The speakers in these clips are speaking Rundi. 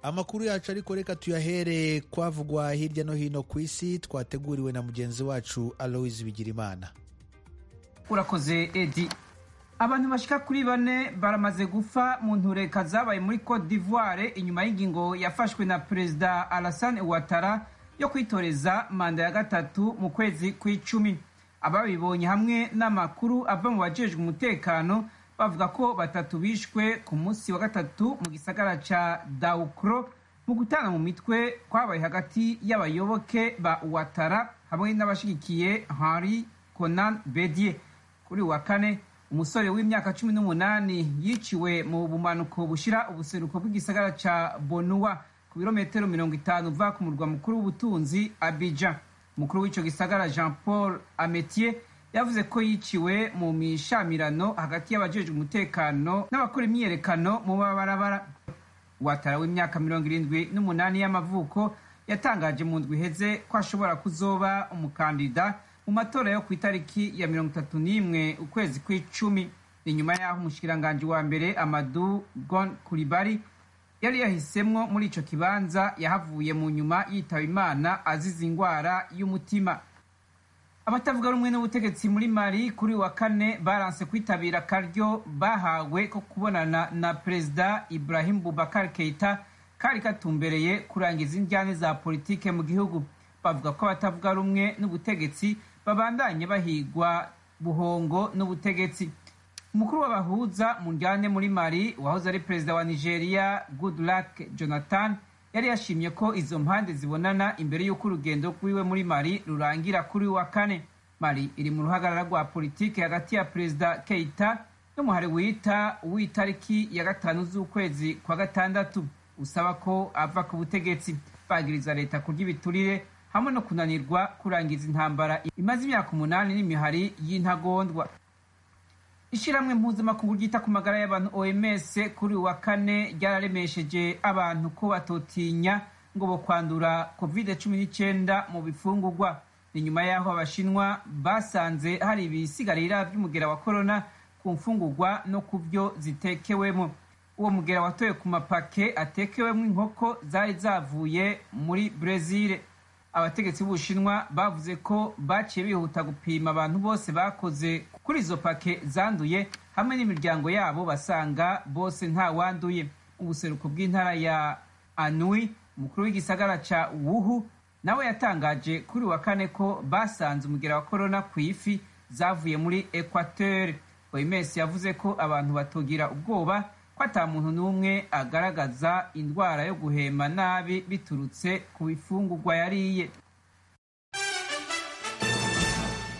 Amakuru yacu ariko reka tuyahere kwavugwa hirya no hino ku isi, twateguriwe na mugenzi wacu Aloise Bigirimana. Urakoze Edi. Abantu bashika kuri 4 baramaze gufa mu ntureka zabaye muri Côte d'Ivoire inyuma y'ingingo yafashwe na Perezida Alassane Ouattara yo kwitoreza manda ya gatatu mu kwezi kw'icumi. Ababibonye hamwe n'amakuru ava mu bajejwe umutekano bavuga ko batatu bishwe ku munsi wa gatatu mu gisagara ca Daoukro mu gutana mu mitwe kwabaye hagati y'abayoboke ba Ouattara hamwe n'abashigikiye Henri Konan Bédié. Kuri wa kane umusore w'imyaka 18 yiciwe mu bumanuko bushira ubuseruko bw'igisagara ca Bonua ku birometero 50 uva ku murwa mukuru w'ubutunzi Abidjan. Mukuru w'ico gisagara Jean Paul Ametier yavuze ko yiciwe mu mishamirano hagati y'abajejwe umutekano n'abakora imyiyerekano mu mabarabara. Ouattara w'imyaka 78 y'amavuko yatangaje mu ndwi iheze ko ashobora kuzoba umukandida mu matora yo ku itariki ya 31 ukwezi kw'icumi. Inyuma y'aho umushikiranganje wa mbere Amadou Gon Coulibaly yari yahisemwo muri ico kibanza yahavuye mu nyuma yitaba Imana azize ingwara y'umutima. Abatavuga rumwe n'ubutegetsi muri Mali kuri wa kane baranse kwitabira akaryo bahawe ko kubonana na Perezida Ibrahim Boubacar Keita kari katumbereye kurangiza indyane za politike mu gihugu. Bavuga ko abatavuga rumwe n'ubutegetsi babandanye bahigwa buhongo n'ubutegetsi. Umukuru w'abahuza mu njyane muri Mali wahoze ari Perezida wa Nigeria Goodluck Jonathan yari yashimye ko izo mpande zibonana imbere y'uko urugendo rwiwe muri Mali rurangira kuri wa kane. Mali iri mu ruhagarara rwa politike hagati ya Perezida Keita n'umuhari wita w'itariki ya 5 z'ukwezi kwa gatandatu usaba ko ava ku butegetsi. Bagiriza leta kurya ibiturire hamwe no kunanirwa kurangiza intambara imaze imyaka 8 n'imihari y'intagondwa. Ishiramwe mpuzamakungu ryita ku magara y'abantu OMS kuri wa kane ryararemesheje abantu ko batotinya ngo bo kwandura COVID-19 mu bifungurwa. Ni nyuma y'aho abashinwa basanze hari ibisigarira by'umugera wa corona ku mfungurwa no ku byo zitekewemo. Uwo mugera watoye ku mapake atekewemo inkoko zari zavuye muri Brazil. Abategetsi b'Ubushinwa bavuze ko baciye bihuta gupima abantu bose bakoze kuri izo pake zanduye hamwe n'imiryango yabo basanga bose nta wanduye. Ubuseruko bw'intara ya Anhui, umukuru w'igisagara ca Wuhu, nawe yatangaje kuri wa kane ko basanze umugera wa corona ku ifi zavuye muri Equateur. OMS yavuze ko abantu batogira ubwoba ko ata muntu n'umwe agaragaza indwara yo guhema nabi biturutse ku bifungurwa yariye.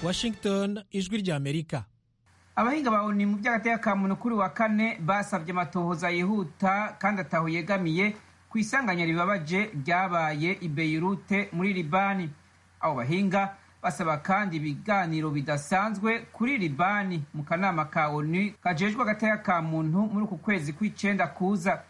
Washington, ijwi rya Amerika. Abahinga ba ONU mu by'agateka ka muntu kuri wa kane basabye amatohoza yihuta kandi ataho yegamiye ku isanganya ribabaje ryabaye i Beirut muri Libani. Abo bahinga basaba kandi ibiganiro bidasanzwe kuri Libani mu kanama ka ONU kajejwe agateka ka muntu muri uku kwezi kw'icenda kuza.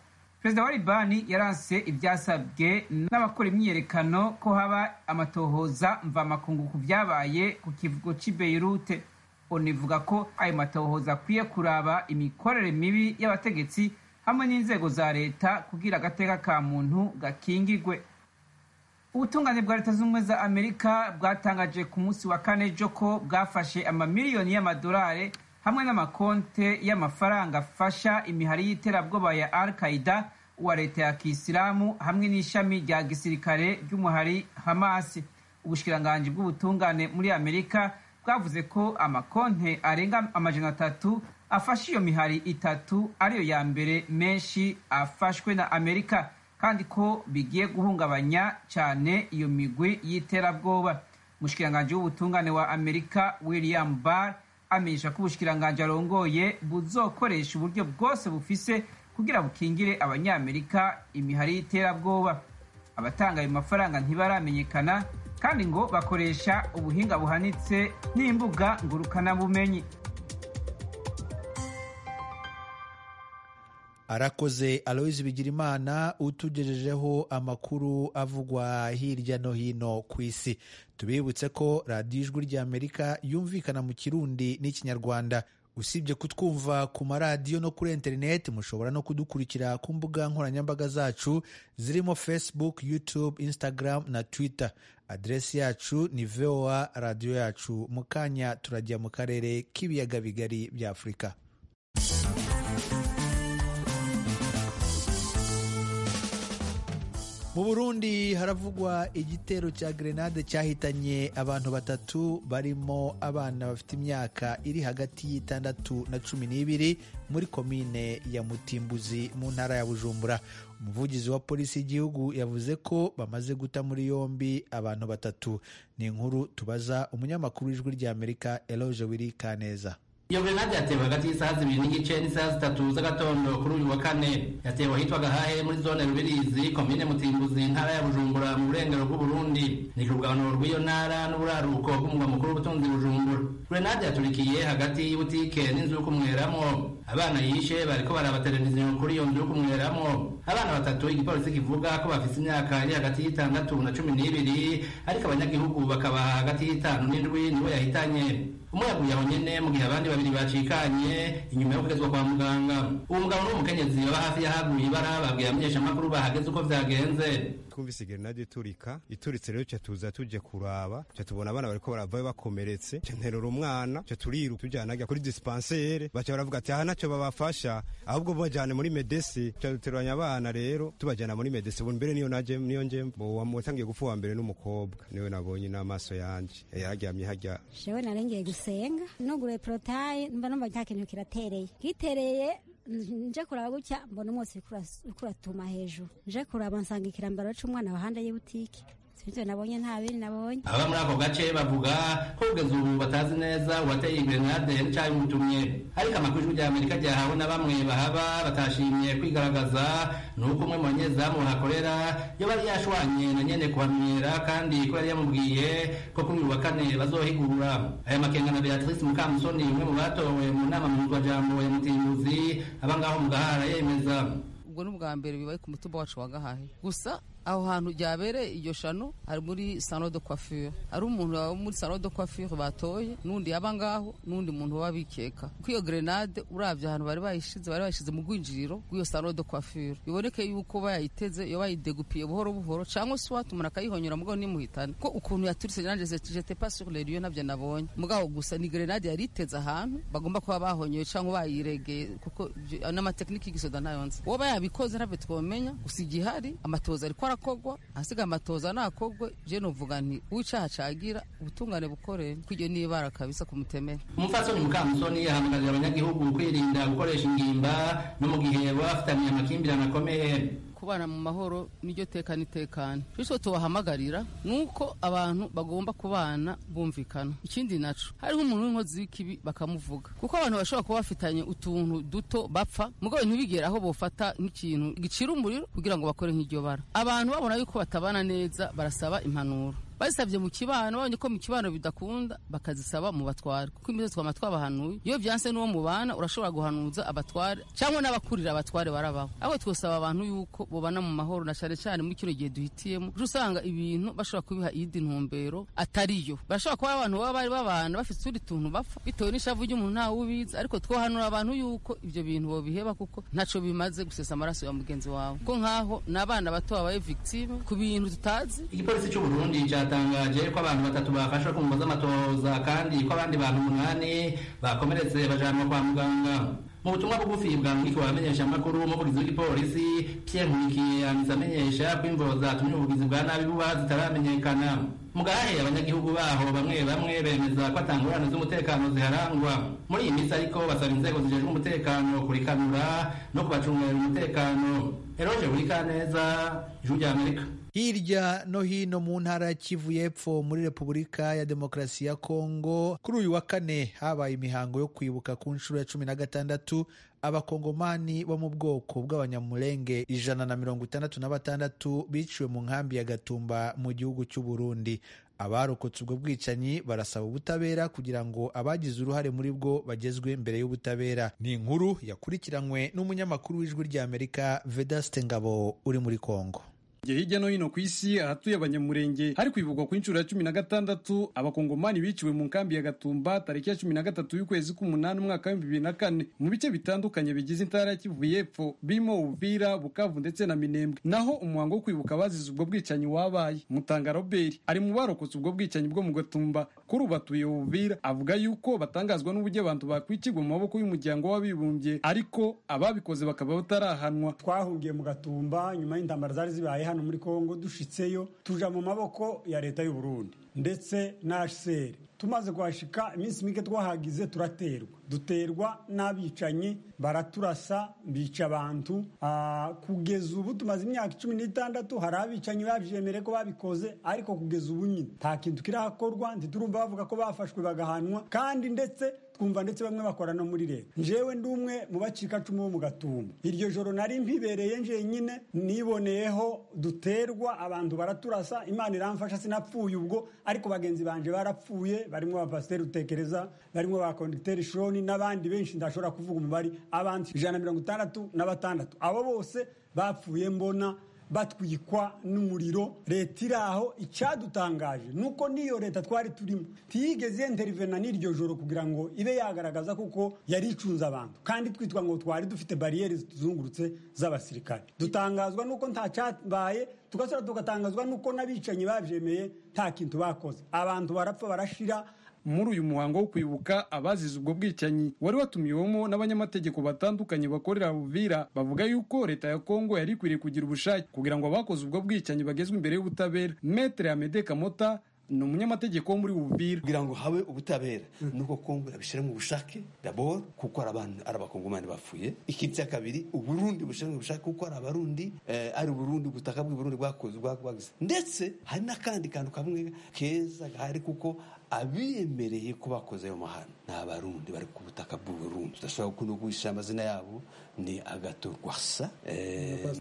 Perezida wa Libani yaranse ivyasabwe n'abakora imyiyerekano ko haba amatohoza mvamakungu ku vyabaye ku kivugo c'i Beirut. ONU ivuga ko ayo matohoza akwiye kuraba imikorere mibi y'abategetsi hamwe n'inzego za leta kugira agateka ka muntu gakingirwe. Ubutungane bwa Leta z'Ubumwe za Amerika bwatangaje ku munsi wa kane ejo ko bwafashe amamiliyoni y'amadolari hamwe n'amakonte y'amafaranga afasha imihari y'iterabwoba ya Al-Qaeda wa leta ya Kisilamu hamwe n'ishami rya gisirikare ry'umuhari Hamas. Ubushikiranganji bw'ubutungane muri Amerika bwavuze ko amakonte arenga 300 afasha iyo mihari itatu ariyo ya mbere menshi afashwe na Amerika kandi ko bigiye guhungabanya cyane iyo migwi y'iterabwoba. Umushikiranganji w'ubutungane wa Amerika William Barr amenyesha ko ubushikiranganji arongoye buzokoresha uburyo bwose bufise kugira bukingire abanyamerika imihari y'iterabwoba. Abatanga ayo mafaranga ntibaramenyekana kandi ngo bakoresha ubuhinga buhanitse n'imbuga ngurukana bumenyi. Arakoze Aloise Bigirimana utugejejeho amakuru avugwa hirya no hino ku isi. Tubibutse ko radiyo ijwi ry'Amerika yumvikana mu Kirundi n'Ikinyarwanda. usibye kutwumva ku maradiyo no kuri interineti, mushobora no kudukurikira ku mbuga nkoranyambaga zacu zirimo Facebook, YouTube, Instagram na Twitter. Adresi yacu ni VOA radiyo yacu. Mu kanya turajya mu karere k'ibiyaga bigari bya Afurika. Mu Burundi haravugwa igitero cya grenade cyahitanye abantu 3 barimo abana bafite imyaka iri hagati y'6 na 12 muri komine ya Mutimbuzi mu ntara ya Bujumbura. Umuvugizi wa polisi y'igihugu yavuze ko bamaze guta muri yombi abantu 3. Ni inkuru tubaza umunyamakuru w'Ijwi ry'Amerika Eloge Wirikaneza. Iyo grenade yatewe hagati y'isaha 2 n'igice n'isaha 3 z'agatondo kuri uyu wa kane. Yatewe ahitwa Gahahe muri zone Rubirizi, komine Mutimbuzi, ntara ya Bujumbura mu burengero bw'u Burundi. Ni ku rugabano rw'iyo ntara n'uburaruko bw'umugwa mukuru w'ubutunzi Bujumbura. Grenade yaturikiye hagati y'ibutike n'inzu yo kumweramo. Abana yishe bariko baraba televiziyo kuri iyo nzu yo kumweramo. Abana 3 igipolisi kivuga ko bafite imyaka iri hagati y'6 na 12, ariko abanyagihugu bakaba hagati y'5 n'indwi nibo yahitanye. Umwe yaguye aho nyene mu gihe abandi 2 bacikanye inyuma yo kugezwa kwa muganga. Uwo mugabo n'umukenyezi baba hafi yahaguye ibara babwiye amenyeshamakuru bahageze uko vyagenze. Twumvise grenade ituritse rero tuza tuje kuraba, tubona abana bariko baravayo bakomeretse, nterura umwana, turiru tujyanaga kuri dispensaire, baca baravuga ati aha ntacyo babafasha, ahubwo bajyane muri medese. Tuteranya abana rero tubajyana muri medese. Ubu mbere niyo nje wamutangiye gupfa wa mbere n'umukobwa, niwe nabonye n'amaso yanje yaryamye hajya. Jewe narengeye gusenga nugure protaye mba numva nta kintu kitereye nje kuraba gutya mbona umunsi kuratuma hejuru, nje kuraba nsanga ikirambaro c'umwana bahanda y'ibutike. Sivyo nabonye, nta bindi nabonye. Aba muri ako gace bavuga ko kugeza ubu batazi neza uwateye grenade n'icayimutumye, ariko amakuru y'Ijwi ry'Amerika ryahawe na bamwe bahaba batashimye kwigaragaza nuko umwe mu banyezamu hakorera yo bari yashwanye na nyene kuhamyera, kandi ko yari yamubwiye ko kuri uyu wa kane bazohigura. Aya makenga na Beatrice Mukamusoni, umwe mu batowe mu nama mpuzwajambo ya Mutimbuzi aba ngaho mu Gahara, yemeza. Ubwo n'ubwa mbere bibaye ku mutumba wacu wa Gahahe. Gusa aho hantu ryabereye iryo shano ari muri salon de coiffure, ari umuntu wa muri salon de coiffure batoye, nundi yaba ngaho, nundi muntu wabikeka ko iyo grenade uravye ahantu bari bayishize mu gwinjiriro gw'iyo salon de coiffure. Biboneke yuko bayiteze yo bayidegupiye buhoro buhoro, cyangwa se watumura akayihonyora mugabo nimuhitana ko ukuntu yaturitse. Nanje j'étais pas sur les lieux, navyo nabonye mugabo gusa ni grenade yari iteze ahantu bagomba kuba bahonyoye cyangwa bayiregeye, kuko n'amatekniki gisoda ntayonze woba yabikoze navyo twomenya. Gusa igihari amatoza ariko arakogwa, asiga amatoza nakogwe. Je novuga nti uwicaha cagira ubutungane bukore kwiryo nibara kabisa kumutemera. Umufasoni Mukamusoni yahamagarira abanyagihugu kwirinda gukoresha ingimba no mu gihe bafitanye amakimbirane akomeye. Kubana mu mahoro niryo tekana. Bityo tubahamagarira nuko abantu bagomba kubana bumvikana. Ikindi naco hariho umuntu w'inkozi w'ikibi bakamuvuga, kuko abantu bashobora kuba bafitanye utuntu duto bapfa mugabo ntibigera aho bofata nk'ikintu gicira umuriro kugira ngo bakore nk'iryo bara. Abantu babona yuko batabana neza barasaba impanuro. Basabye mu kibano, babonye ko mu kibano bidakunda bakazisaba mu batware, kuko imizo twama twabahanuye iyo vyanse n'uwo mubana urashobora guhanuza abatware cyangwa n'abakurira abatware barabaho. Aho twosaba abantu yuko bobana mu mahoro, na cyane muri kino gihe duhitiyemo usanga ibintu bashobora kubiha iyindi ntumbero atariyo. Barashobora kuba abantu baba bari babana bafite turi tuntu bapfa bitewe n'ishavu ry'umuntu ntawe ubizi, ariko twohanura abantu yuko ivyo bintu bobiheba kuko ntaco bimaze gusesa amaraso ya mugenzi wawe, ko nkaho n'abana bato babaye victime ku bintu tutazi. Igipolisi cy'u Burundi yatangaje ko abantu 3 bafashwe ku mbaza amatoza, kandi ko abandi bantu 8 bakomeretse bajanwa kwa muganga. Mu butumwa bugufi bwandikwa wamenyesha makuru umuvugizi w'igipolisi Pierre Nkurikiye amenyesha ko imvo zatumye ubugizi bwa nabi buba zitaramenyekana. Mu Gahahe abanyagihugu baho bamwe bemeza ko atangurana z'umutekano ziharangwa muri iyi minsi, ariko basaba inzego zijejwe umutekano kurikanura no kubacungira umutekano. Eroje Wirikaneza, Ijwi ry'Amerika. Hirya no hino mu ntara ya Kivu y'Epfo muri Repubulika ya Demokarasi ya Kongo, kuri uyu wa kane habaye imihango yo kwibuka ku nshuro ya 16 abakongomani bo mu bwoko bw'abanyamulenge 166 biciwe mu nkambi ya Gatumba mu gihugu cy'u Burundi. Abarokotse ubwo bwicanyi barasaba ubutabera kugira ngo abagize uruhare muri bwo bagezwe mbere y'ubutabera. Ni inkuru yakurikiranywe n'umunyamakuru w'Ijwi ry'Amerika Vedaste Ngabo uri muri Kongo. Hirya no hino ku isi ahatuye abanyamurenge hari kwibukwa ku inshuro ya 16 abakongomani biciwe mu nkambi ya Gatumba tariki ya 13 y'ukwezi k'umunani umwaka wa 2004 mu bice bitandukanye bigize intara ya Kivu y'Epfo birimo Uvira, Bukavu ndetse na Minembwe. Naho umuhango wo kwibuka abazize ubwo bwicanyi wabaye. Mutanga Robert ari mu barokotse ubwo bwicanyi bwo mu Gatumba kuri ubatuye Uvira, avuga yuko batangazwa n'uburyo abantu bakwikirwa mu maboko y'umuryango w'abibumbye ariko ababikoze bakaba batarahanwa. Twahungiye mu Gatumba nyuma y'intambara zari zibaye hano muri Kongo, dushitseyo tuja mu maboko ya leta y'u Burundi ndetse na HCR. Tumaze kuhashika iminsi mike twahagize duterwa n'abicanyi baraturasa bica abantu. Kugeza ubu tumaze imyaka 16 hari abicanyi bavyemere ko babikoze, ariko kugeza ubu nyine nta kintu kirakorwa. Ntiturumva bavuga ko bafashwe bagahanwa, kandi ndetse twumva ndetse bamwe bakora no muri leta. Njewe ndumwe mu bacika cumu bo mu Gatumba. Iryo joro nari mpibereye nje nyine niboneyeho duterwa abantu baraturasa, Imana iramfasha sinapfuye ubwo, ariko bagenzi banje barapfuye, barimo abapasiteri utekereza, barimo ba conducteur Shoni n'abandi benshi ndashobora kuvuga umubari, abandi 166. Abo bose bapfuye mbona batwikwa n'umuriro. Leta iraho. Icyadutangaje nuko niyo leta twari turimo tiyigeze intervena n'iryo joro kugira ngo ibe yagaragaza kuko yari icunza abantu, kandi twitwa ngo twari dufite barriere zituzungurutse z'abasirikare. Dutangazwa nuko nta cyabaye, tugasura tugatangazwa nuko nabicanyi bavyemeye nta kintu bakoze. Abantu barapfa barashira. Muri uyu muhango wo kwibuka abazize ubwo bwicanyi wari watumiwemo n'abanyamategeko batandukanye bakorera Uvira, bavuga yuko leta ya Kongo yari ikwiriye kugira ubushake kugira ngo abakoze ubwo bwicanyi bagezwe imbere y'ubutabera. Maître Amede Kamota ni umunyamategeko wo muri Uvira. Kugira ngo habe ubutabera nuko Kongo yabishira mu bushake d'abord kuko arabakongomani bapfuye. Ikindi cya kabiri Uburundi bushira mu bushake kuko arabarundi ari Burundi gutaka bw'Uburundi bwakoze, ndetse hari n'akandi kantu kamwe keza gahari kuko abiyemereye ko bakoze ayo mahano n'abarundi bari ku butaka bw'Uburundi. Tudashobora kuno guhisha amazina yabo ni Agathon Rwasa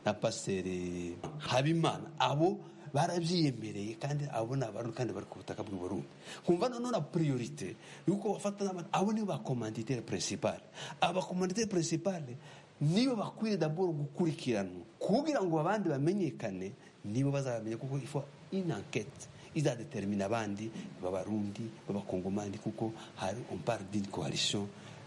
na Pasiteri Habimana. Abo barabyiyemereye kandi abo n'abarundi kandi bari ku butaka bw'Uburundi. Kumva none na priorité yuko bafata n'abantu abo ni ba commanditaire principal. Aba commanditaire principal nibo bakwiye d'abord gukurikiranwa kugira ngo abandi bamenyekane, nibo bazabamenye kuko ifo une enquête izadetermina abandi b'abarundi b'abakongomani kuko hari on parle d'une coalition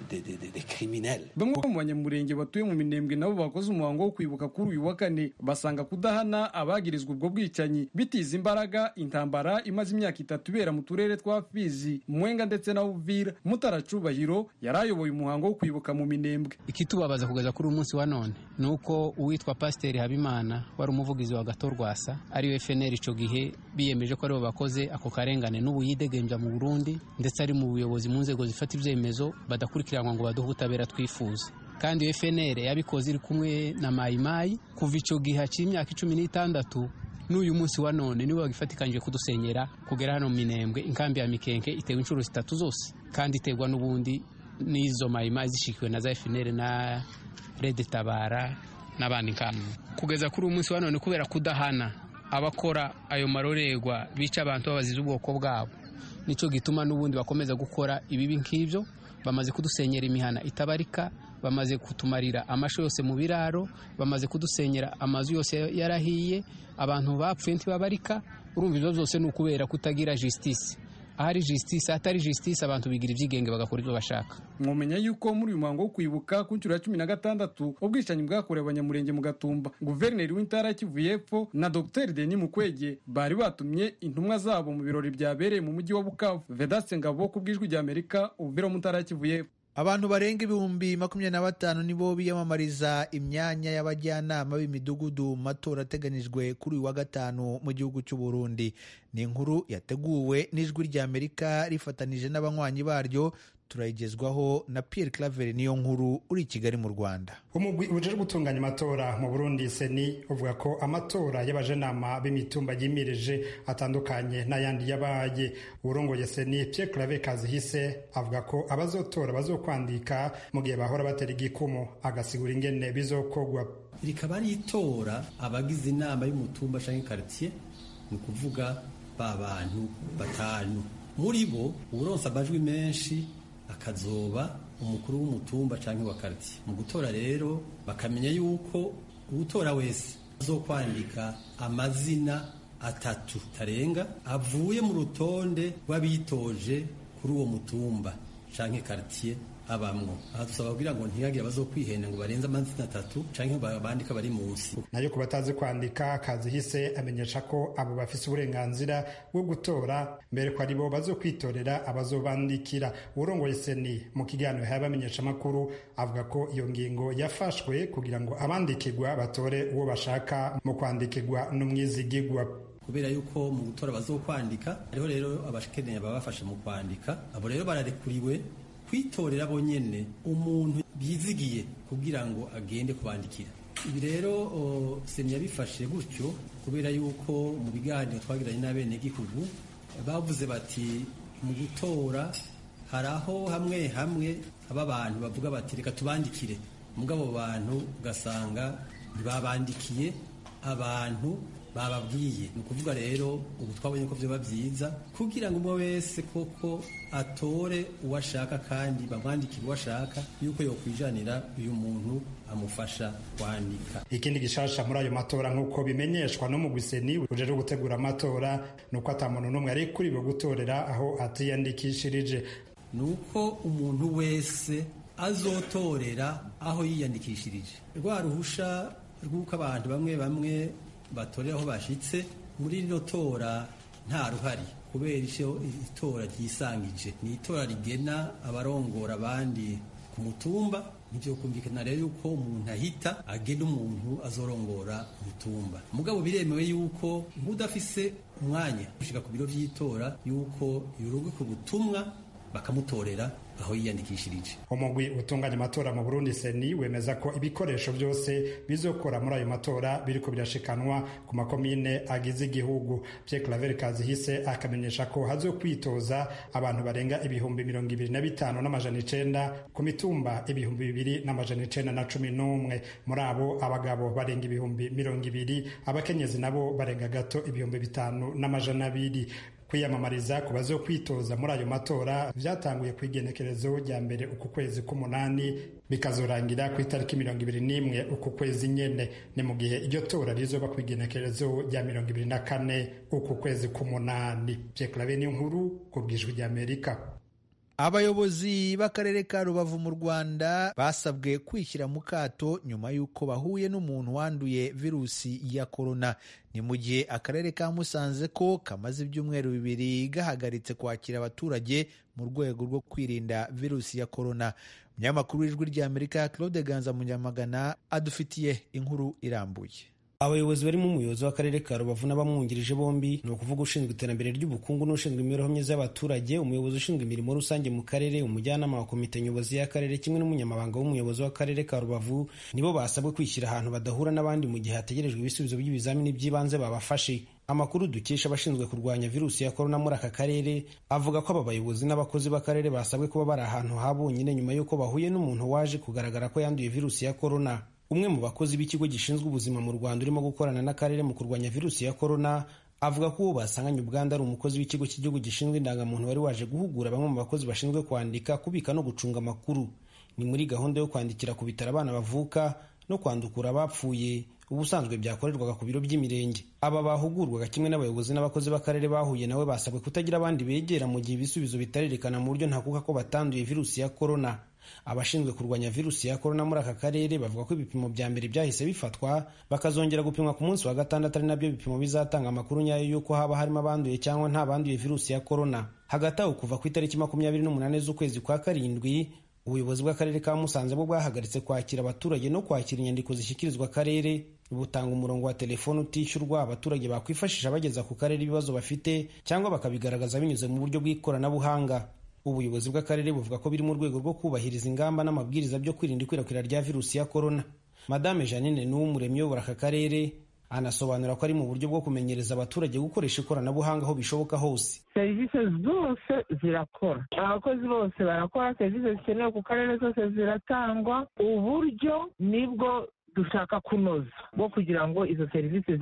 de criminels. Bamwe mu banyamurenge batuye mu Minembwe nabo bakoze umuhango wo kwibuka kuri uyu wa kane, basanga kudahana abagirizwa ubwo bwicanyi bitiza imbaraga intambara imaze imyaka 3 ibera mu turere twa Fizi, Mwenga ndetse na Uvira. Mutaracubahiro yarayoboye umuhango wo kwibuka mu Minembwe. Ikitubabaza kugeza kuri umunsi wa none nuko uwitwa Pasiteri Habimana wari umuvugizi wa Gathon Rwasa ari FNL ico gihe biyemeje ko aribo bakoze ako karengane n'ubu yidegembya mu Burundi, ndetse ari mu buyobozi mu nzego zifata ivyemezo badakurikiranwa ngo baduhe ubutabera twifuza. Kandi FNL yabikoze iri kumwe na Mayimayi kuva ico gihe cy'imyaka 16 n'uyu munsi wa none nibo bagifatikanje kudusenyera kugera hano mu Minembwe. Inkambi ya Mikenke itewe inshuro 3 zose, kandi iterwa n'ubundi n'izo Mayimayi zishikiwe na za FNL na Red Tabara n'abandi nkambi. Kugeza kuri umunsi wa none kubera kudahana abakora ayo marorerwa bica abantu babazize ubwoko bwabo, nico gituma n'ubundi bakomeza gukora ibibi nk'ivyo. Bamaze kudusenyera imihana itabarika, bamaze kutumarira amasho yose mu biraro, bamaze kudusenyera amazu yose yarahiye, abantu bapfuye ntibabarika. Urumva ibyo byose ni ukubera kutagira justice. Ahari justice atari justice abantu bigira ibyigenge bagakora ibyo bashaka. Mwomenya yuko muri uyu muhango wo kwibuka ku nshuro ya 16 ubwicanyi bwakorewe abanyamurenge mu Gatumba, guverineri w'intara ya Kivu y'Epfo na Dr Denis Mukwege bari batumye intumwa zabo mu birori byabereye mu mujyi wa Bukavu. Vedaste Ngabo ku bw'ijwi rya Amerika, Uvira mu ntara ya Kivu y'Epfo. Abantu barenga 25,000 nibo biyamamariza imyanya y'abajyanama b'imidugudu mu matora ateganijwe kuri uyu wa gatanu mu gihugu cy'u Burundi. Ni inkuru yateguwe n'ijwi rya Amerika rifatanije n'abanywanyi baryo. Turayigezwaho na Pierre Claver niyo nkuru uri i Kigali mu Rwanda. Umugwi uje gutunganya amatora mu Burundi seni uvuga ko amatora y'abajenama b'imitumba yimirije atandukanye n'ayandi yabaye. Urongoye seni Pierre Claver Kazihise avuga ko abazotora bazokwandika mu gihe bahora batera igikumu, agasigura ingene bizokogwa. Rikaba ari itora abagize inama y'umutumba canke quartier, ni kuvuga ba bantu batanu. Muri bo uronsa amajwi menshi akazoba umukuru w'umutumba canke wa quartier. Mu gutora rero bakamenya yuko utora wese bazokwandika amazina 3 tarenga avuye mu rutonde rw'abitoje kuri uwo mutumba canke quartier abamwo. Aha dusaba kugira ngo ntihagire bazokwihenda ngo barenze amazina 3 canke babandika bari munsi. Nayo ku batazi kwandika Kazihise amenyesha ko abo bafise uburenganzira bwo gutora mbere ko aribo bazokwitorera abazobandikira. Urongoye seni mu kiganiro y'abamenyesha makuru avuga ko iyo ngingo yafashwe kugira ngo abandikirwa batore uwo bashaka mu kwandikirwa n'umwizigirwa. Kubera yuko mu gutora bazokwandika ariho rero abashikeneye babafasha mu kwandika, abo rero bararekuriwe kwitorera bonyene umuntu bizigiye kugira ngo agende kubandikira. Ibi rero seni yabifashe gutyo kubera yuko mu biganiro twagiranye n'abene gihugu bavuze bati mu gutora haraho hamwe aba abantu bavuga bati reka tubandikire, mugabo bantu ugasanga ntibabandikiye abantu bababwiye. Ni ukuvuga rero ubu twabonye ko vyoba vyiza kugira ngo umwe wese koko atore uwashaka kandi bamwandikire uwashaka yuko yokwijanira uyu muntu amufasha kwandika. Ikindi gishasha muri ayo matora nk'uko bimenyeshwa no mu Gwiseni uje gutegura amatora nuko atamuntu n'umwe ari kuri bo gutorera aho atiyandikishirije. Nuko umuntu wese azotorera aho yiyandikishirije. Rwa ruhusha rw'uko abantu bamwe batorera aho bashitse muri rino tora nta ruhari kubera itora ryisangije. Ni itora rigena abarongora abandi ku mutumba. Nivyo kumvikana rero yuko umuntu ahita agenda umuntu azorongora umutumba. Mugabo biremewe yuko nk'udafise umwanya gushika ku biro vy'itora yuko yorogwe ku butumwa bakamutorera aho yiyandikishirije. Umugwi utunganya amatora mu Burundi seni wemeza ko ibikoresho byose bizokora muri ayo matora biriko birashikanwa ku makomine agize igihugu. Pierre Claver Kazihise akamenyesha ko hazokwitoza abantu barenga 25,900 ku mitumba 2,911. Muri abo abagabo barenga 20,000, abakenyezi nabo barenga gato 5,200. Kwiyamamariza ku bazokwitoza muri ayo matora vyatanguye kwigenekerezo rya mbere uku kwezi k'umunani bikazorangira ku itariki 21 uku kwezi nyene. Ni mu gihe iryo tora rizoba kwigenekerezo rya 24 uku kwezi k'umunani. Pierre Claver Nkuru ku bw'ijwi rya Amerika. Abayobozi b'akarere ka Rubavu mu Rwanda basabwe kwishyira mu kato nyuma y'uko bahuye n'umuntu wanduye virusi ya korona. Ni mu gihe akarere ka Musanze ko kamaze ibyumweru 2 gahagaritse kwakira abaturage mu rwego rwo kwirinda virusi ya korona. Umunyamakuru w'ijwi rya Amerika Claude Ganza Munyamagana adufitiye inkuru irambuye. Abayobozi barimo umuyobozi w'akarere ka Rubavu n'abamwungirije bombi, ni ukuvuga ushinzwe iterambere ry'ubukungu n'ushinzwe imibereho myiza y'abaturage, umuyobozi ushinzwe imirimo rusange mu karere, umujyanama wa komite nyobozi y'akarere kimwe n'umunyamabanga w'umuyobozi w'akarere ka Rubavu nibo basabwe kwishyira ahantu badahura n'abandi mu gihe hategerejwe ibisubizo by'ibizamini by'ibanze babafashe. Amakuru dukesha abashinzwe kurwanya virusi ya korona muri aka karere avuga ko aba bayobozi n'abakozi b'akarere basabwe kuba bari ahantu habonyine nyuma y'uko bahuye n'umuntu waje kugaragara ko yanduye virusi ya korona. Umwe mu bakozi b'ikigo gishinzwe ubuzima mu Rwanda urimo gukorana n'akarere mu kurwanya virusi ya korona avuga ko uwo basanganye ubwandu ari umukozi w'ikigo cy'igihugu gishinzwe indangamuntu wari waje guhugura bamwe mu bakozi bashinzwe kwandika, kubika no gucunga amakuru. Ni muri gahunda yo kwandikira ku bitaro abana bavuka no kwandukura abapfuye ubusanzwe byakorerwaga ku biro by'imirenge. Aba bahugurwaga kimwe n'abayobozi n'abakozi b'akarere bahuye nawe basabwe kutagira abandi begera mu gihe ibisubizo bitarerekana mu buryo ntakuka ko batanduye virusi ya korona. Abashinzwe kurwanya virusi ya korona muri aka karere bavuga ko ibipimo bya mbere byahise bifatwa bakazongera gupimwa ku munsi wa gatandatu, ari nabyo bipimo bizatanga amakuru nyayo y'uko haba harimo abanduye cyangwa nta banduye virusi ya korona. Hagati aho kuva ku itariki 28 z'ukwezi kwa karindwi ubuyobozi bw'akarere ka Musanze bwo bwahagaritse kwakira abaturage no kwakira inyandiko zishyikirizwa akarere. Butanga umurongo wa telefone utishyurwa abaturage bakwifashisha bageza ku karere ibibazo bafite cyangwa bakabigaragaza binyuze mu buryo bw'ikoranabuhanga. Ubuyobozi bw'akarere buvuga ko biri mu rwego rwo kubahiriza ingamba n'amabwiriza byo kwirinda ikwirakwira rya virusi ya korona. Madame Janine Nuwumuremyi uyobora aka karere anasobanura ko ari mu buryo bwo kumenyereza abaturage gukoresha ikoranabuhanga aho bishoboka hose. Serivisi zose zirakora, abakozi bose barakora, serivisi zikenewe ku karere zose ziratangwa. Uburyo nibwo dushaka kunoza bwo kugira ngo izo serivisi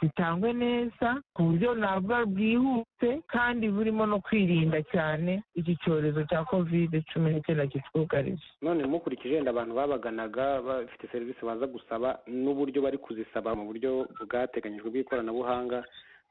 zitangwe neza ku buryo navuga bwihuse kandi burimo no kwirinda cyane iki cyorezo cya COVID-19 kitwugarije. None mukurikije wenda abantu babaganaga bafite serivisi baza gusaba n'uburyo bari kuzisaba mu buryo bwateganyijwe bw'ikoranabuhanga,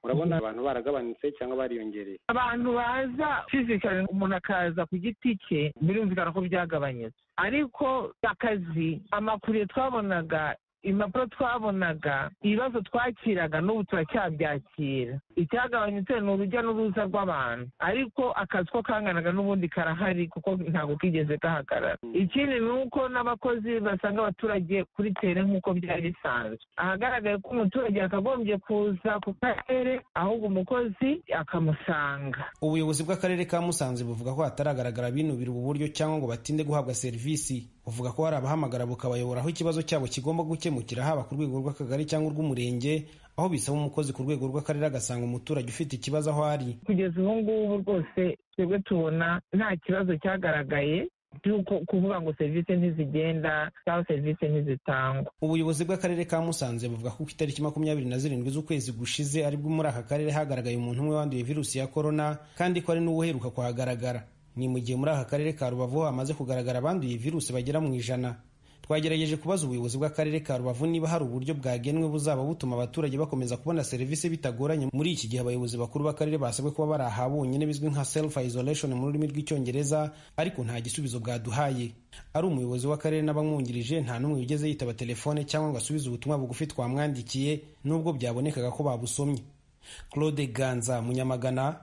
urabona abantu baragabanutse cyangwa bariyongereye? Abantu baza fizikali, umuntu akaza ku giti cye, birumvikana ko byagabanyutse, ariko akazi, amakuru twabonaga, impapuro twabonaga, ibibazo twakiraga n'ubu turacyabyakira. Icyagabanyutse ni urujya n'uruza rw'abantu, ariko akazi ko kanganaga n'ubundi karahari kuko ntabwo kigeze gahagarara. Ikindi ni uko n'abakozi basanga abaturage kuri tere nk'uko byari bisanzwe. Ahagaragaye ko umuturage akagombye kuza ku karere, ahubwo umukozi akamusanga. Ubuyobozi bw'akarere ka Musanze buvuga ko hataragaragara binubira ubu buryo cyangwa ngo batinde guhabwa serivisi. Buvuga ko hari abahamagara bukabayobora aho ikibazo cyabo kigomba gukemukira, haba ku rwego rw'akagari cyangwa urw'umurenge, aho bisaba umukozi ku rwego rw'akarere agasanga umuturage ufite ikibazo aho ari. Kugeza ubu ngubu rwose twebwe tubona nta kibazo cyagaragaye cy'uko kuvuga ngo serivisi ntizigenda cyangwa serivisi ntizitangwa. Ubuyobozi bw'akarere ka Musanze buvuga ko ku itariki 27 z'ukwezi gushize aribwo muri aka karere hagaragaye umuntu umwe wanduye virusi ya corona, kandi ko ari n'uwuheruka kuhagaragara. Ni mu gihe muri aka karere ka Rubavu hamaze kugaragara abanduye virusi bagera mu 100. Twagerageje kubaza ubuyobozi bw'akarere ka Rubavu niba hari uburyo bwagenwe buzaba butuma abaturage bakomeza kubona serivisi bitagoranye. Muri iki gihe abayobozi bakuru b'akarere basabwe kuba bari aha bonyine bizwi nka self isolation mu rurimi rw'icyongereza, ariko nta gisubizo bwaduhaye. Ari umuyobozi w'akarere n'abamwungirije nta n'umwe wigeze yitaba telefone cyangwa ngo asubize ubutumwa bugufi twamwandikiye, nubwo byabonekaga ko babusomye. Claude Ganza, Munyamagana,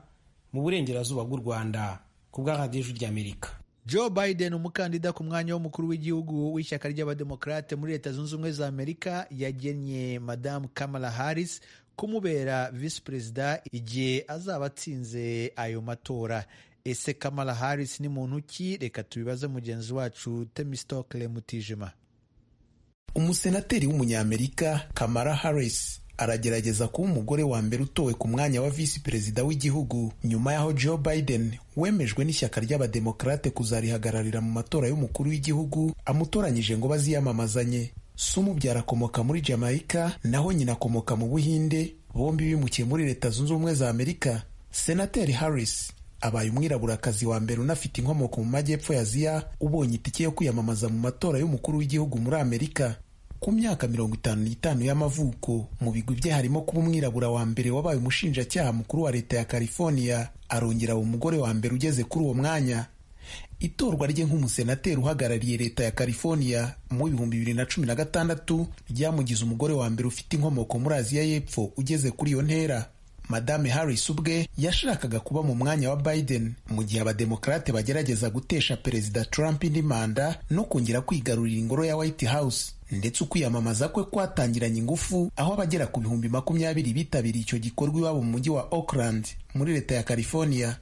mu burengerazuba bw'u Rwanda, ku bwa Radio ry'Amerika. Joe Biden, umukandida ku mwanya w'umukuru w'igihugu w'ishyaka ry'abademokrate muri Leta Zunze Ubumwe za Amerika, yagennye Madame Kamala Harris kumubera visi perezida igihe azaba atsinze ayo matora. Ese Kamala Harris ni muntu ki? Reka tubibaze mugenzi wacu Temistokle Mutijima. Umusenateri w'umunyamerika Kamala Harris aragerageza kuba umugore wa mbere utowe ku mwanya wa visi perezida w'igihugu nyuma y'aho Joe Biden wemejwe n'ishyaka ry'abademokrate kuzarihagararira mu matora y'umukuru w'igihugu amutoranyije ngo baziyamamazanye. Se umubyara akomoka muri Jamaica, naho nyina akomoka mu Buhinde, bombi bimukiye muri Leta Zunze Ubumwe za Amerika. Senateri Harris abaye umwiraburakazi wa mbere unafite inkomoko mu majyepfo ya Aziya ubonye itike yo kwiyamamaza mu matora y'umukuru w'igihugu muri Amerika. Ku myaka 55 y'amavuko, mu bigwi bye harimo kuba umwirabura wa mbere wabaye umushinjacyaha mukuru wa leta ya California, arongera umugore wa mbere ugeze kuri uwo mwanya. Itorwa rye nk'umusenateri uhagarariye leta ya California mu 2016 ryamugize umugore wa mbere ufite inkomoko muri Aziya y'Epfo ugeze kuri iyo ntera. Madame Harris ubwe yashakaga kuba mu mwanya wa Biden mu gihe abademokrate bagerageza gutesha Perezida Trump indi manda no kongera kwigarurira ingoro ya White House, ndetse ukwiyamamaza kwe kwatangiranye ingufu aho abagera ku 20,000 bitabiriye icyo gikorwa iwabo mu mujyi wa Oakland muri leta ya California.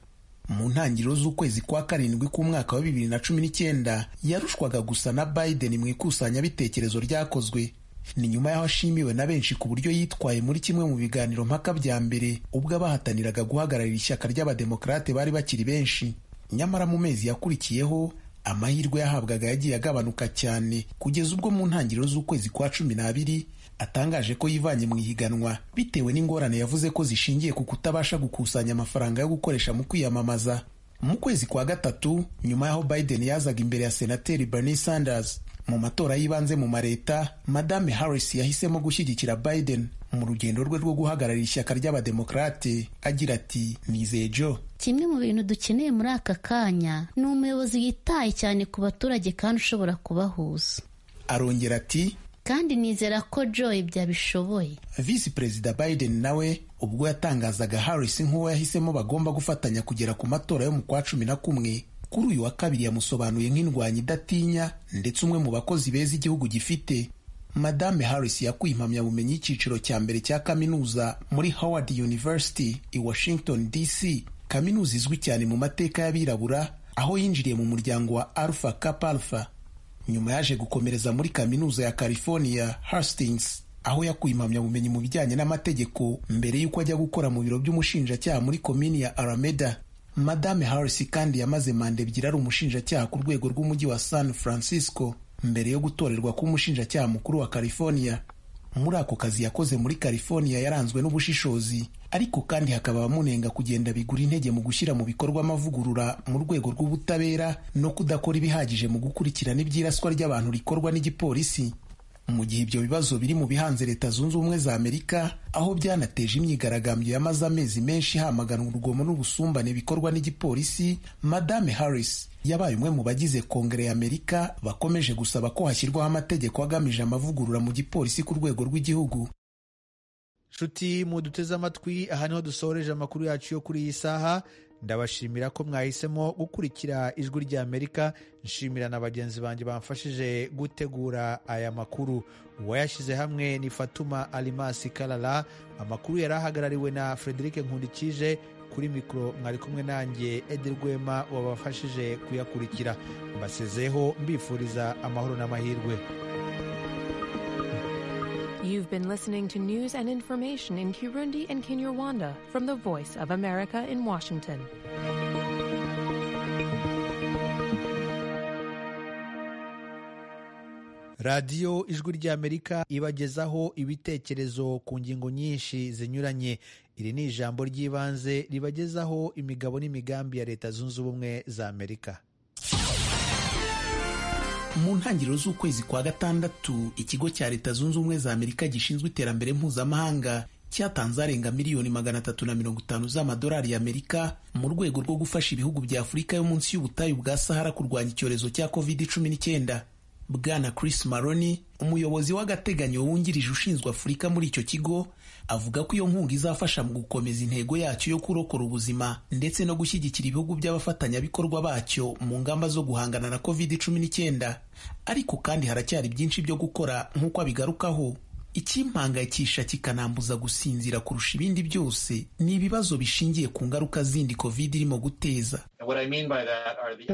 Mu ntangiriro z'ukwezi kwa karindwi k'umwaka wa 2019 yarushwaga gusa na Biden mu ikusanyabitekerezo ryakozwe. Ni nyuma y'aho ashimiwe na benshi ku buryo yitwaye muri kimwe mu biganiro mpaka bya mbere ubwo abahataniraga guhagararira ishyaka ry'abademokrate bari bakiri benshi. Nyamara mu mezi yakurikiyeho amahirwe yahabwaga yagiye agabanuka cyane kugeza ubwo mu ntangiriro z'ukwezi kwa 12 atangaje ko yivanye mu ihiganwa bitewe n'ingorane yavuze ko zishingiye ku kutabasha gukusanya amafaranga yo gukoresha mu kwiyamamaza. Mu kwezi kwa gatatu, nyuma y'aho Biden yazaga imbere ya Senateri Bernie Sanders mu matora y'ibanze mu mareta, Madame Harris yahisemo gushyigikira Biden mu rugendo rwe rwo guhagararira ishyaka ry'abademokrate, agira ati, nizeye Joe, kimwe mu bintu dukeneye muri aka kanya ni umuyobozi yitaye cyane ku baturage kandi ushobora kubahuza. Arongera ati, kandi nizera ko Joe ibyo abishoboye. Visi Perezida Biden nawe ubwo yatangazaga Harris nk'uwo yahisemo bagomba gufatanya kugera ku matora yo mu kwa 11, kuri uyu wa kabiri yamusobanuye nk'indwanyi idatinya ndetse umwe mu bakozi beza igihugu gifite. Madame Harris yakuye impamyabumenyi y'ikiciro cya mbere cya kaminuza muri Howard University i Washington DC, kaminuza izwi cyane mu mateka y'abirabura, aho yinjiriye mu muryango wa Alpha Kappa Alpha. Nyuma yaje gukomereza muri kaminuza ya California Hastings, aho yakuye impamyabumenyi mu bijyanye n'amategeko mbere y'uko ajya gukora mu biro by'umushinjacyaha muri komini ya Alameda. Madame Harris kandi yamaze manda ebyiri ari umushinjacyaha ku rwego rw'umujyi wa San Francisco. mbere yo gutorerwa kuba umushinjacyaha mukuru wa California. Muri ako kazi yakoze muri California yaranzwe n'ubushishozi, ariko kandi hakaba abamunenga kugenda bigura intege mu gushyira mu bikorwa amavugurura mu rwego rw'ubutabera no kudakora ibihagije mu gukurikirana iby'iraswa ry'abantu rikorwa n'igipolisi. Mu gihe ibyo bibazo biri mu bihanze Leta Zunze Ubumwe za Amerika, aho byanateje imyigaragambyo yamaze amezi menshi hamaganwa urugomo n'ubusumbane bikorwa n'igipolisi, Madame Harris yabaye umwe mu bagize Kongere ya Amerika bakomeje gusaba ko hashyirwaho amategeko agamije amavugurura mu gipolisi ku rwego rw'igihugu. Nshuti muduteze amatwi, aha niho dusoreje amakuru yacu yo kuri iyi saha. Ndabashimira ko mwahisemo gukurikira Ijwi ry'Amerika. Nshimira na bagenzi banjye bamfashije gutegura aya makuru. Uwayashyize hamwe ni Fatuma Alimasi Kalala. Amakuru yari ahagarariwe na Frederic Nkundikije. Kuri mikoro mwari kumwe nanjye Edi Rwema wabafashije kuyakurikira. Mbasezeho mbifuriza amahoro n'amahirwe. You've been listening to news and information in Kirundi and Kinyarwanda from the Voice of America in Washington. Radiyo Ijwi ry'Amerika ibagezaho ibitekerezo ku ngingo nyinshi zinyuranye. Iri ni ijambo ry'ibanze ribagezaho imigabo n'imigambi ya Leta Zunze Ubumwe za Amerika. Mu ntangiriro z'ukwezi kwa gatandatu, ikigo cya Leta Zunze Ubumwe za Amerika gishinzwe iterambere mpuzamahanga cyatanze arenga miliyoni 350 z'amadolari y'Amerika mu rwego rwo gufasha ibihugu bya Afurika yo munsi y'ubutayu bwa Sahara kurwanya icyorezo cya COVID-19. Bwana Chris Maroni, umuyobozi w'agateganyo wungirije ushinzwe Afurika muri icyo kigo, avuga ko iyo nkunga izafasha mu gukomeza intego yacyo yo kurokora ubuzima ndetse no gushyigikira ibihugu by'abafatanyabikorwa bacyo mu ngamba zo guhangana na COVID-19. Ariko kandi haracyari byinshi byo gukora nk'uko abigarukaho. Ikimpangayikisha kikanambuza gusinzira kurusha ibindi byose ni ibibazo bishingiye ku ngaruka zindi COVID irimo guteza.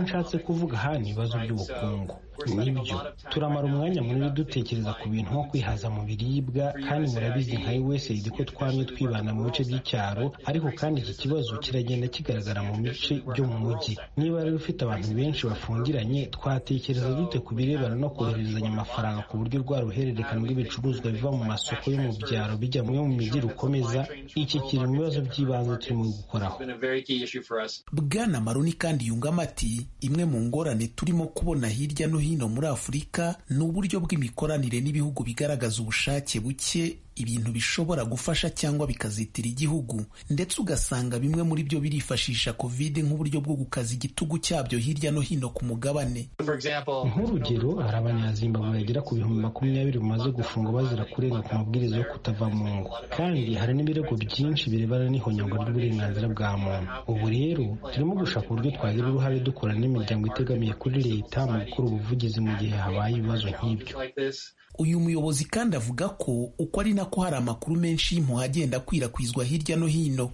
Nshatse kuvuga aha ni ibibazo by'ubukungu. Nibyo, turamara umwanya munini dutekereza ku bintu nko kwihaza mu biribwa, kandi murabizi nka USAID ko twamye twibana mu bice by'icyaro, ariko kandi iki kibazo kiragenda kigaragara mu bice byo mu mujyi. Niba rero ufite abantu benshi bafungiranye, twatekereza dute ku birebana no kohererezanya amafaranga ku buryo rwa ruhererekane rw'ibicuruzwa biva mu masoko yo mu byaro bijya mu mijyi rukomeza? Iki kiri mu bibazo by'ibanze turimo gukoraho. Bwana Maroni kandi yungamo ati, imwe mu ngorane turimo kubona hirya no hino muri Afurika ni uburyo bw'imikoranire n'ibihugu bigaragaza ubushake buke, ibintu bishobora gufasha cyangwa bikazitira igihugu, ndetse ugasanga bimwe muri byo birifashisha COVID nk'uburyo bwo gukaza igitugu cyabyo hirya no hino ku mugabane. Nk'urugero, hari abanyazimbabwe bagera ku 20,000 bamaze gufungwa bazira kurenga ku mabwiriza yo kutava mu ngo, kandi hari n'ibirego byinshi birebana n'ihonyangwa ry'uburenganzira bwa muntu. Ubu rero turimo gushaka uburyo twagira uruhare dukorana n'imiryango itegamiye kuri leta mu gukora ubuvugizi mu gihe habaye ibibazo nk'ibyo. Uyu muyobozi kandi avuga ko uko ari nako hari amakuru menshi y'impuha agenda akwirakwizwa hirya no hino.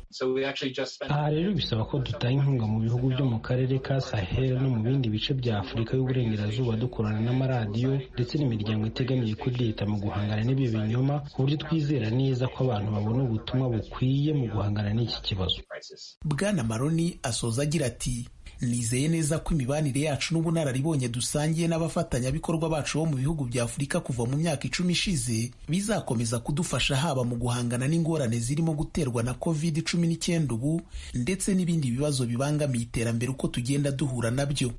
Aha rero bisaba ko dutanga inkunga mu bihugu byo mu karere ka Sahel no mu bindi bice bya Afurika y'Uburengerazuba, dukorana n'amaradiyo ndetse n'imiryango itegamiye kuri leta mu guhangana n'ibyo binyoma, ku buryo twizera neza ko abantu babona ubutumwa bukwiye mu guhangana n'iki kibazo. Bwana Maroni asoza agira ati, nizeye neza ko imibanire yacu n'ubunararibonye dusangiye n'abafatanyabikorwa bacu bo mu bihugu bya Afurika kuva mu myaka 10 ishize bizakomeza kudufasha haba mu guhangana n'ingorane zirimo guterwa na COVID-19 ubu ndetse n'ibindi bibazo bibangamiye iterambere uko tugenda duhura nabyo.